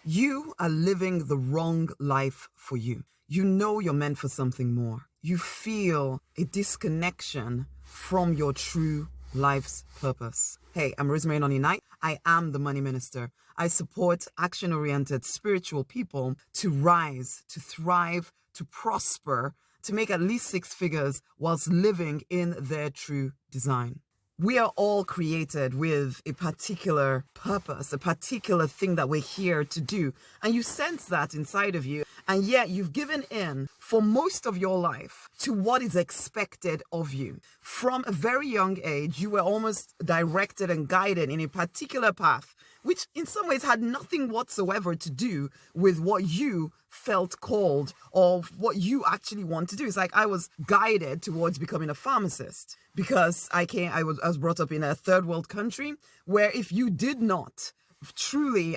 You are living the wrong life for you. You know you're meant for something more. You feel a disconnection from your true life's purpose. Hey, I'm Rosemary Noni Knight. I am the Money Minister. I support action-oriented spiritual people to rise, to thrive, to prosper, to make at least 6 figures whilst living in their true design. We are all created with a particular purpose, a particular thing that we're here to do. And you sense that inside of you. And yet you've given in for most of your life to what is expected of you. From a very young age, you were almost directed and guided in a particular path, which in some ways had nothing whatsoever to do with what you felt called or what you actually want to do. It's like I was guided towards becoming a pharmacist because I was brought up in a third world country where if you did not truly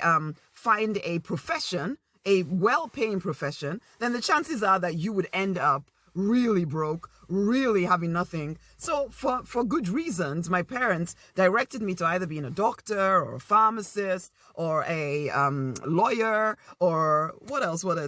find a profession, a well-paying profession, then the chances are that you would end up really broke, really having nothing. So for good reasons, my parents directed me to either being a doctor or a pharmacist or a lawyer or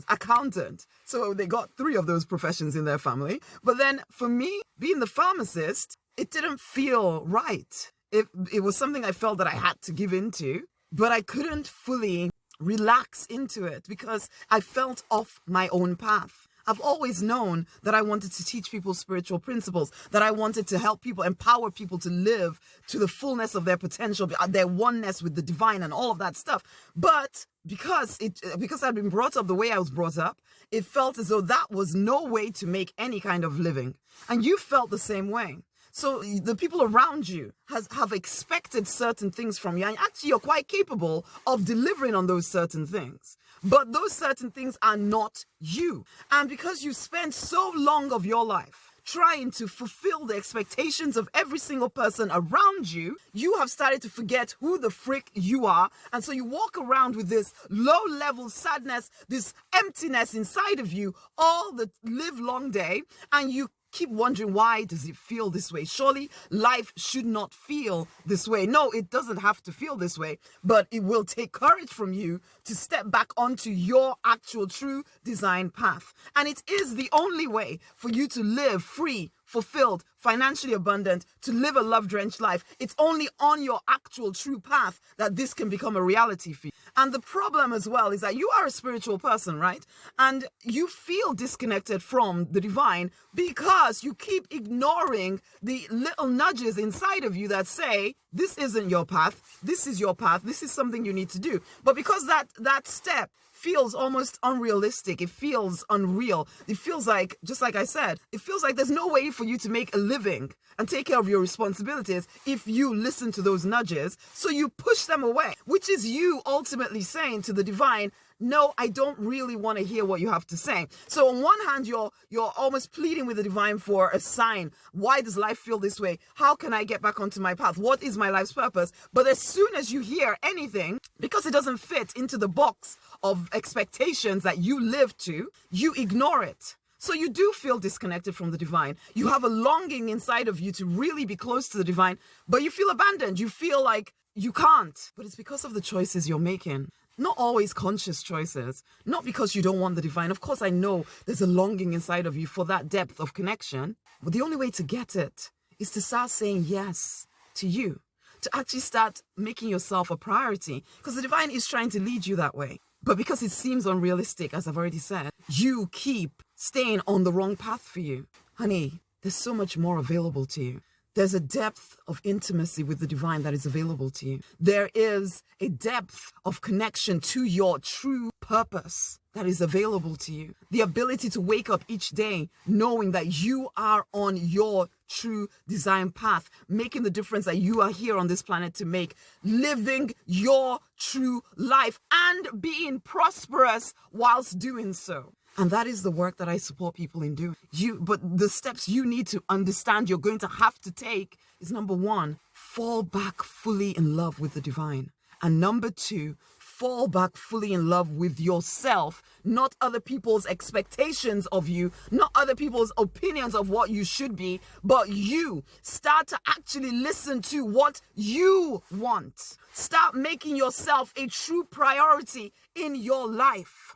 accountant. So they got 3 of those professions in their family. But then for me, being the pharmacist, it didn't feel right. It was something I felt that I had to give into, but I couldn't fully relax into it because I felt off my own path. I've always known that I wanted to teach people spiritual principles, that I wanted to help people, empower people to live to the fullness of their potential, their oneness with the divine and all of that stuff. But because I'd been brought up the way I was brought up, it felt as though that was no way to make any kind of living. And you felt the same way. So the people around you have expected certain things from you, and actually you're quite capable of delivering on those certain things. But those certain things are not you. And because you spent so long of your life trying to fulfill the expectations of every single person around you, you have started to forget who the frick you are. And so you walk around with this low-level sadness, this emptiness inside of you all the live long day, and you keep wondering, why does it feel this way? Surely life should not feel this way. No, it doesn't have to feel this way, but it will take courage from you to step back onto your actual true design path. And it is the only way for you to live free, fulfilled, financially abundant, to live a love-drenched life. It's only on your actual true path that this can become a reality for you. And the problem as well is that you are a spiritual person, right? And you feel disconnected from the divine because you keep ignoring the little nudges inside of you that say, this isn't your path, this is your path, this is something you need to do. But because that step feels almost unrealistic, it feels unreal, it feels like, just like I said, it feels like there's no way for you to make a living and take care of your responsibilities if you listen to those nudges. So you push them away, which is you ultimately saying to the divine, no, I don't really want to hear what you have to say. So on one hand, you're almost pleading with the divine for a sign. Why does life feel this way? How can I get back onto my path? What is my life's purpose? But as soon as you hear anything, because it doesn't fit into the box of expectations that you live to, you ignore it. So you do feel disconnected from the divine. You have a longing inside of you to really be close to the divine, but you feel abandoned. You feel like you can't. But it's because of the choices you're making. Not always conscious choices, not because you don't want the divine. Of course, I know there's a longing inside of you for that depth of connection, but the only way to get it is to start saying yes to you, to actually start making yourself a priority, because the divine is trying to lead you that way. But because it seems unrealistic, as I've already said, you keep staying on the wrong path for you. Honey, there's so much more available to you. There's a depth of intimacy with the divine that is available to you. There is a depth of connection to your true purpose that is available to you. The ability to wake up each day knowing that you are on your true design path, making the difference that you are here on this planet to make, living your true life and being prosperous whilst doing so. And that is the work that I support people in doing. But the steps you need to understand you're going to have to take is, number 1, fall back fully in love with the divine. And number 2, fall back fully in love with yourself, not other people's expectations of you, not other people's opinions of what you should be, but you. Start to actually listen to what you want. Start making yourself a true priority in your life.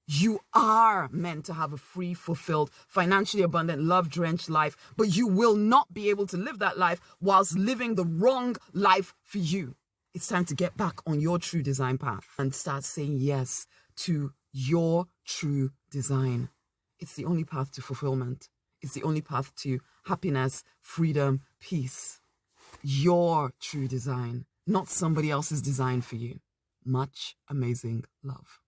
You are meant to have a free, fulfilled, financially abundant, love-drenched life, but you will not be able to live that life whilst living the wrong life for you. It's time to get back on your true design path and start saying yes to your true design. It's the only path to fulfillment. It's the only path to happiness, freedom, peace. Your true design, not somebody else's design for you. Much amazing love.